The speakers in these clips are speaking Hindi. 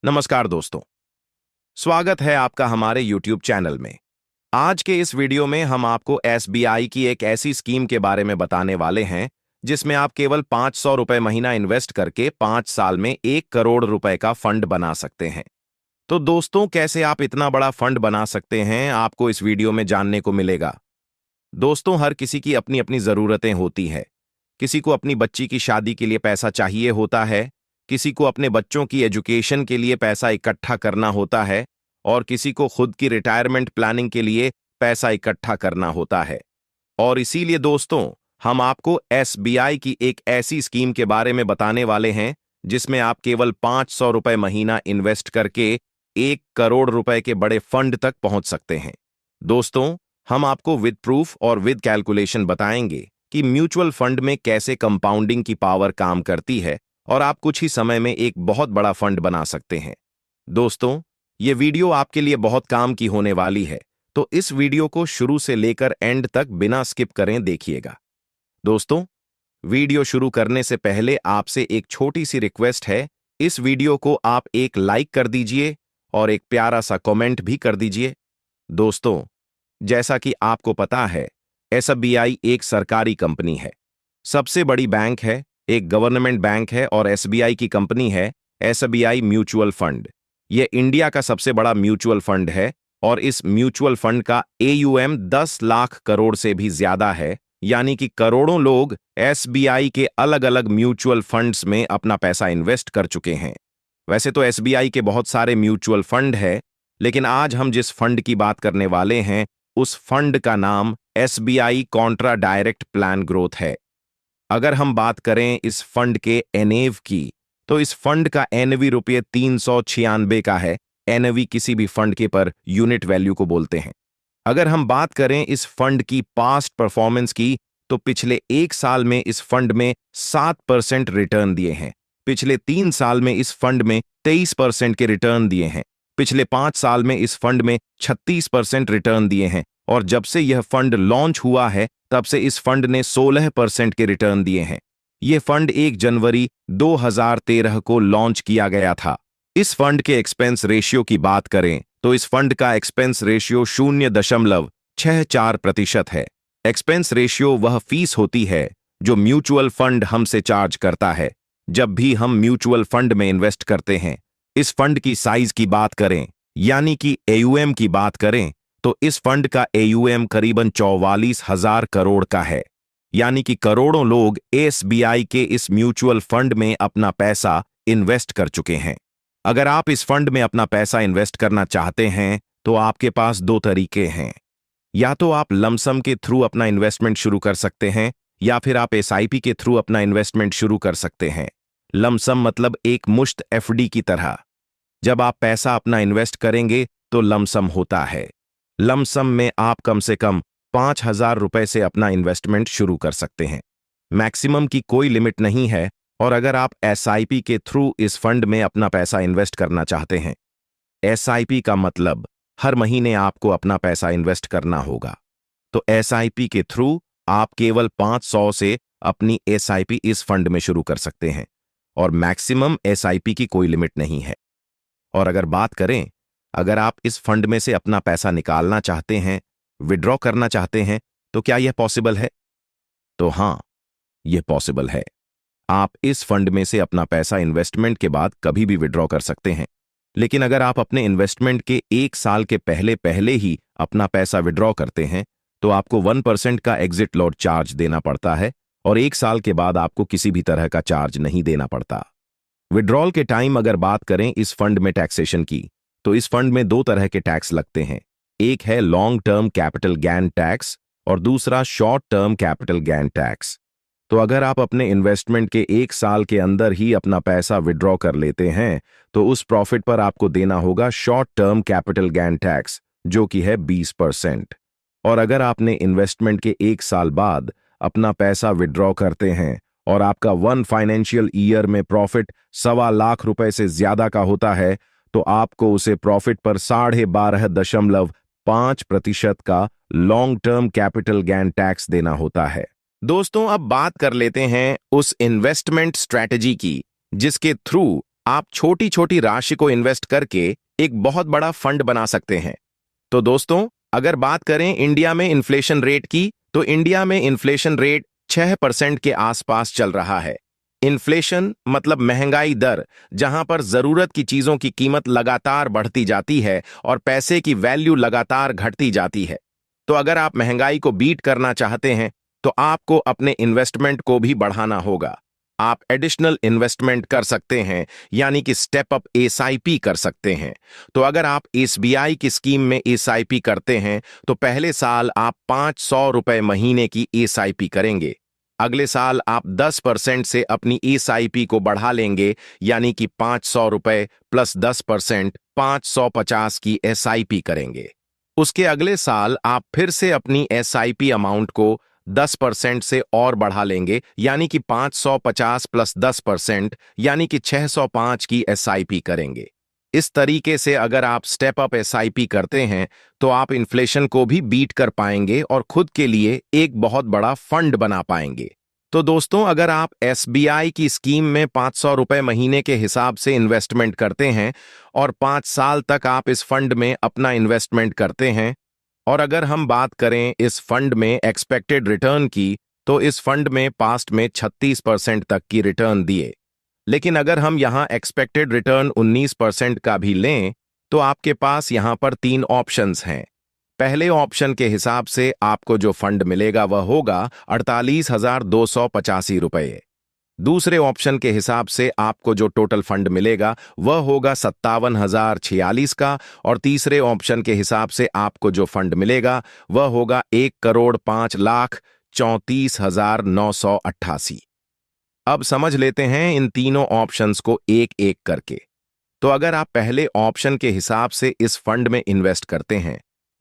नमस्कार दोस्तों, स्वागत है आपका हमारे YouTube चैनल में। आज के इस वीडियो में हम आपको SBI की एक ऐसी स्कीम के बारे में बताने वाले हैं जिसमें आप केवल 500 रुपए महीना इन्वेस्ट करके 5 साल में 1 करोड़ रुपए का फंड बना सकते हैं। तो दोस्तों, कैसे आप इतना बड़ा फंड बना सकते हैं, आपको इस वीडियो में जानने को मिलेगा। दोस्तों, हर किसी की अपनी अपनी ज़रूरतें होती है। किसी को अपनी बच्ची की शादी के लिए पैसा चाहिए होता है, किसी को अपने बच्चों की एजुकेशन के लिए पैसा इकट्ठा करना होता है और किसी को खुद की रिटायरमेंट प्लानिंग के लिए पैसा इकट्ठा करना होता है। और इसीलिए दोस्तों, हम आपको SBI की एक ऐसी स्कीम के बारे में बताने वाले हैं जिसमें आप केवल 500 रुपए महीना इन्वेस्ट करके 1 करोड़ रुपए के बड़े फंड तक पहुंच सकते हैं। दोस्तों, हम आपको विद प्रूफ और विद कैलकुलेशन बताएंगे कि म्यूचुअल फंड में कैसे कंपाउंडिंग की पावर काम करती है और आप कुछ ही समय में एक बहुत बड़ा फंड बना सकते हैं। दोस्तों, ये वीडियो आपके लिए बहुत काम की होने वाली है, तो इस वीडियो को शुरू से लेकर एंड तक बिना स्किप करें देखिएगा। दोस्तों, वीडियो शुरू करने से पहले आपसे एक छोटी सी रिक्वेस्ट है, इस वीडियो को आप एक लाइक कर दीजिए और एक प्यारा सा कमेंट भी कर दीजिए। दोस्तों, जैसा कि आपको पता है, SBI एक सरकारी कंपनी है, सबसे बड़ी बैंक है, एक गवर्नमेंट बैंक है और SBI की कंपनी है SBI म्यूचुअल फंड। यह इंडिया का सबसे बड़ा म्यूचुअल फंड है और इस म्यूचुअल फंड का AUM 10 लाख करोड़ से भी ज्यादा है, यानी कि करोड़ों लोग SBI के अलग अलग म्यूचुअल फंड्स में अपना पैसा इन्वेस्ट कर चुके हैं। वैसे तो SBI के बहुत सारे म्यूचुअल फंड है, लेकिन आज हम जिस फंड की बात करने वाले हैं उस फंड का नाम SBI Contra direct plan growth है। अगर हम बात करें इस फंड के NAV की, तो इस फंड का NAV रुपये 396 का है। NAV किसी भी फंड के पर यूनिट वैल्यू को बोलते हैं। अगर हम बात करें इस फंड की पास्ट परफॉर्मेंस की, तो पिछले 1 साल में इस फंड में 7% रिटर्न दिए हैं, पिछले 3 साल में इस फंड में 23% के रिटर्न दिए हैं, पिछले 5 साल में इस फंड में 36% रिटर्न दिए हैं और जब से यह फंड लॉन्च हुआ है तब से इस फंड ने 16% के रिटर्न दिए हैं। यह फंड 1 जनवरी 2013 को लॉन्च किया गया था। इस फंड के एक्सपेंस रेशियो की बात करें तो इस फंड का एक्सपेंस रेशियो 0.64% है। एक्सपेंस रेशियो वह फीस होती है जो म्यूचुअल फंड हमसे चार्ज करता है जब भी हम म्यूचुअल फंड में इन्वेस्ट करते हैं। इस फंड की साइज की बात करें, यानी कि AUM की बात करें, तो इस फंड का AUM करीबन 44,000 करोड़ का है, यानी कि करोड़ों लोग SBI के इस म्यूचुअल फंड में अपना पैसा इन्वेस्ट कर चुके हैं। अगर आप इस फंड में अपना पैसा इन्वेस्ट करना चाहते हैं तो आपके पास 2 तरीके हैं। या तो आप लमसम के थ्रू अपना इन्वेस्टमेंट शुरू कर सकते हैं या फिर आप SIP के थ्रू अपना इन्वेस्टमेंट शुरू कर सकते हैं। लमसम मतलब एक मुश्त FD की तरह। जब आप पैसा अपना इन्वेस्ट करेंगे तो लमसम होता है। लमसम में आप कम से कम 5,000 रुपए से अपना इन्वेस्टमेंट शुरू कर सकते हैं। मैक्सिमम की कोई लिमिट नहीं है। और अगर आप SIP के थ्रू इस फंड में अपना पैसा इन्वेस्ट करना चाहते हैं, SIP का मतलब हर महीने आपको अपना पैसा इन्वेस्ट करना होगा, तो SIP के थ्रू आप केवल 500 से अपनी SIP इस फंड में शुरू कर सकते हैं और मैक्सिमम SIP की कोई लिमिट नहीं है। और अगर बात करें, अगर आप इस फंड में से अपना पैसा निकालना चाहते हैं, विड्रॉ करना चाहते हैं, तो क्या यह पॉसिबल है? तो हाँ, यह पॉसिबल है। आप इस फंड में से अपना पैसा इन्वेस्टमेंट के बाद कभी भी विड्रॉ कर सकते हैं। लेकिन अगर आप अपने इन्वेस्टमेंट के 1 साल के पहले ही अपना पैसा विड्रॉ करते हैं, तो आपको 1% का एग्जिट लॉट चार्ज देना पड़ता है और 1 साल के बाद आपको किसी भी तरह का चार्ज नहीं देना पड़ता। विड्रॉल के टाइम अगर बात करें इस फंड में टैक्सेशन की, तो इस फंड में 2 तरह के टैक्स लगते हैं। एक है long term capital gain tax और दूसरा short term capital gain tax. तो अगर आप अपने इन्वेस्टमेंट के 1 साल के अंदर ही अपना पैसा विड्रॉ कर लेते हैं, तो उस प्रॉफिट पर आपको देना होगा short term capital gain tax, जो कि है 20%। और अगर आपने इन्वेस्टमेंट के 1 साल बाद अपना पैसा विड्रॉ करते हैं और आपका 1 फाइनेंशियल ईयर में प्रॉफिट 1.25 लाख रुपए से ज्यादा का होता है, तो आपको उसे प्रॉफिट पर 12.5% का long term capital gain tax देना होता है। दोस्तों, अब बात कर लेते हैं उस इन्वेस्टमेंट स्ट्रैटेजी की जिसके थ्रू आप छोटी छोटी राशि को इन्वेस्ट करके एक बहुत बड़ा फंड बना सकते हैं। तो दोस्तों, अगर बात करें इंडिया में इन्फ्लेशन रेट की, तो इंडिया में इन्फ्लेशन रेट 6% के आसपास चल रहा है। इन्फ्लेशन मतलब महंगाई दर, जहां पर जरूरत की चीजों की कीमत लगातार बढ़ती जाती है और पैसे की वैल्यू लगातार घटती जाती है। तो अगर आप महंगाई को बीट करना चाहते हैं, तो आपको अपने इन्वेस्टमेंट को भी बढ़ाना होगा। आप एडिशनल इन्वेस्टमेंट कर सकते हैं, यानी कि स्टेप अप एसआईपी कर सकते हैं। तो अगर आप एसबीआई की स्कीम में एसआईपी करते हैं, तो पहले साल आप 500 रुपए महीने की एसआईपी करेंगे। अगले साल आप 10% से अपनी एसआईपी को बढ़ा लेंगे, यानी कि 500 रुपए प्लस 10% 550 की एसआईपी करेंगे। उसके अगले साल आप फिर से अपनी एसआईपी अमाउंट को 10% से और बढ़ा लेंगे, यानी कि 550 प्लस 10% यानी कि 605 की एसआईपी करेंगे। इस तरीके से अगर आप स्टेप अप एसआईपी करते हैं, तो आप इन्फ्लेशन को भी बीट कर पाएंगे और खुद के लिए एक बहुत बड़ा फंड बना पाएंगे। तो दोस्तों, अगर आप एसबीआई की स्कीम में 500 रुपए महीने के हिसाब से इन्वेस्टमेंट करते हैं और 5 साल तक आप इस फंड में अपना इन्वेस्टमेंट करते हैं, और अगर हम बात करें इस फंड में एक्सपेक्टेड रिटर्न की, तो इस फंड में पास्ट में 36% तक की रिटर्न दिए। लेकिन अगर हम यहां एक्सपेक्टेड रिटर्न 19% का भी लें, तो आपके पास यहां पर 3 ऑप्शंस हैं। पहले ऑप्शन के हिसाब से आपको जो फंड मिलेगा वह होगा 48,285 रुपये। दूसरे ऑप्शन के हिसाब से आपको जो टोटल फंड मिलेगा वह होगा 57,046 का, और तीसरे ऑप्शन के हिसाब से आपको जो फंड मिलेगा वह होगा 1,05,34,988। अब समझ लेते हैं इन तीनों ऑप्शंस को एक एक करके। तो अगर आप पहले ऑप्शन के हिसाब से इस फंड में इन्वेस्ट करते हैं,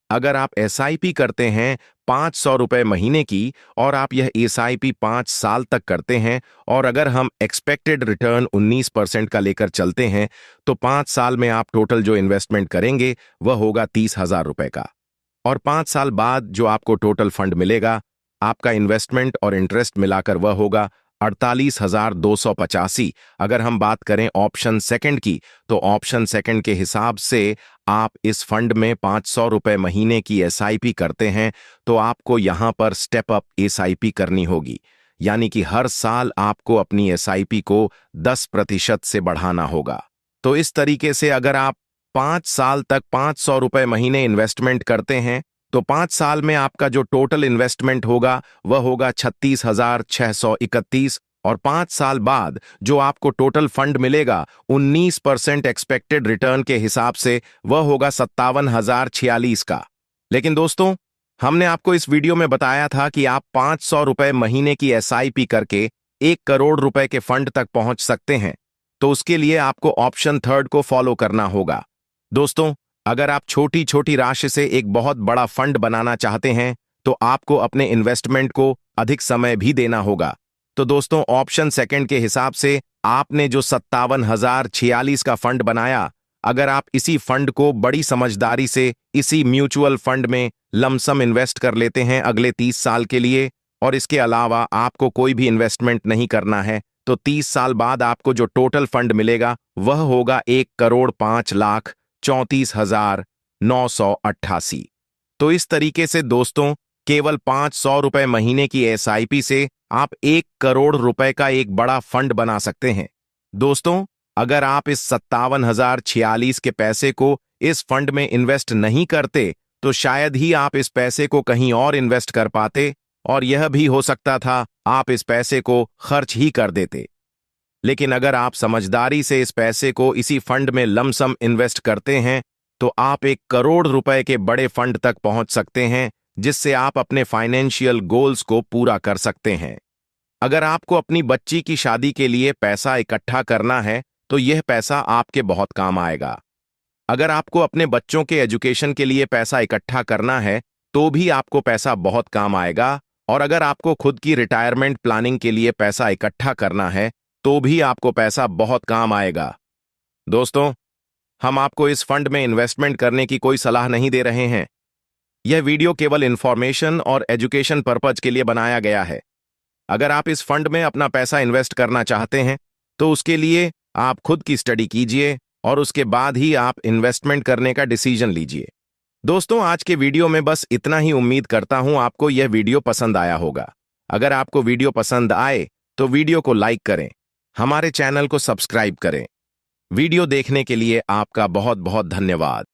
अगर आप एसआईपी करते हैं 500 रुपए महीने की, और आप यह एसआईपी 5 साल तक करते हैं, और अगर हम एक्सपेक्टेड रिटर्न 19% का लेकर चलते हैं, तो 5 साल में आप टोटल जो इन्वेस्टमेंट करेंगे वह होगा 30,000 रुपए का। और 5 साल बाद जो आपको टोटल फंड मिलेगा, आपका इन्वेस्टमेंट और इंटरेस्ट मिलाकर वह होगा 48,285। अगर हम बात करें ऑप्शन सेकंड की, तो ऑप्शन सेकंड के हिसाब से आप इस फंड में 500 रुपए महीने की एसआईपी करते हैं, तो आपको यहां पर स्टेप अप एसआईपी करनी होगी, यानी कि हर साल आपको अपनी एसआईपी को 10% से बढ़ाना होगा। तो इस तरीके से अगर आप 5 साल तक 500 रुपए महीने इन्वेस्टमेंट करते हैं, तो 5 साल में आपका जो टोटल इन्वेस्टमेंट होगा वह होगा 36,631, और 5 साल बाद जो आपको टोटल फंड मिलेगा 19% एक्सपेक्टेड रिटर्न के हिसाब से वह होगा 57,046 का। लेकिन दोस्तों, हमने आपको इस वीडियो में बताया था कि आप 500 रुपए महीने की एसआईपी करके 1 करोड़ रुपए के फंड तक पहुंच सकते हैं। तो उसके लिए आपको ऑप्शन थर्ड को फॉलो करना होगा। दोस्तों, अगर आप छोटी छोटी राशि से एक बहुत बड़ा फंड बनाना चाहते हैं, तो आपको अपने इन्वेस्टमेंट को अधिक समय भी देना होगा। तो दोस्तों, ऑप्शन सेकंड के हिसाब से आपने जो 57,046 का फंड बनाया, अगर आप इसी फंड को बड़ी समझदारी से इसी म्यूचुअल फंड में लमसम इन्वेस्ट कर लेते हैं अगले 30 साल के लिए, और इसके अलावा आपको कोई भी इन्वेस्टमेंट नहीं करना है, तो 30 साल बाद आपको जो टोटल फंड मिलेगा वह होगा 1,05,34,988। तो इस तरीके से दोस्तों, केवल 500 रुपए महीने की एसआईपी से आप 1 करोड़ रुपए का एक बड़ा फंड बना सकते हैं। दोस्तों, अगर आप इस 57,046 के पैसे को इस फंड में इन्वेस्ट नहीं करते, तो शायद ही आप इस पैसे को कहीं और इन्वेस्ट कर पाते, और यह भी हो सकता था आप इस पैसे को खर्च ही कर देते। लेकिन अगर आप समझदारी से इस पैसे को इसी फंड में लमसम इन्वेस्ट करते हैं, तो आप 1 करोड़ रुपए के बड़े फंड तक पहुंच सकते हैं, जिससे आप अपने फाइनेंशियल गोल्स को पूरा कर सकते हैं। अगर आपको अपनी बच्ची की शादी के लिए पैसा इकट्ठा करना है, तो यह पैसा आपके बहुत काम आएगा। अगर आपको अपने बच्चों के एजुकेशन के लिए पैसा इकट्ठा करना है, तो भी आपको पैसा बहुत काम आएगा। और अगर आपको खुद की रिटायरमेंट प्लानिंग के लिए पैसा इकट्ठा करना है, तो भी आपको पैसा बहुत काम आएगा। दोस्तों, हम आपको इस फंड में इन्वेस्टमेंट करने की कोई सलाह नहीं दे रहे हैं। यह वीडियो केवल इंफॉर्मेशन और एजुकेशन पर्पज के लिए बनाया गया है। अगर आप इस फंड में अपना पैसा इन्वेस्ट करना चाहते हैं, तो उसके लिए आप खुद की स्टडी कीजिए और उसके बाद ही आप इन्वेस्टमेंट करने का डिसीजन लीजिए। दोस्तों, आज के वीडियो में बस इतना ही। उम्मीद करता हूं आपको यह वीडियो पसंद आया होगा। अगर आपको वीडियो पसंद आए तो वीडियो को लाइक करें, हमारे चैनल को सब्सक्राइब करें। वीडियो देखने के लिए आपका बहुत बहुत धन्यवाद।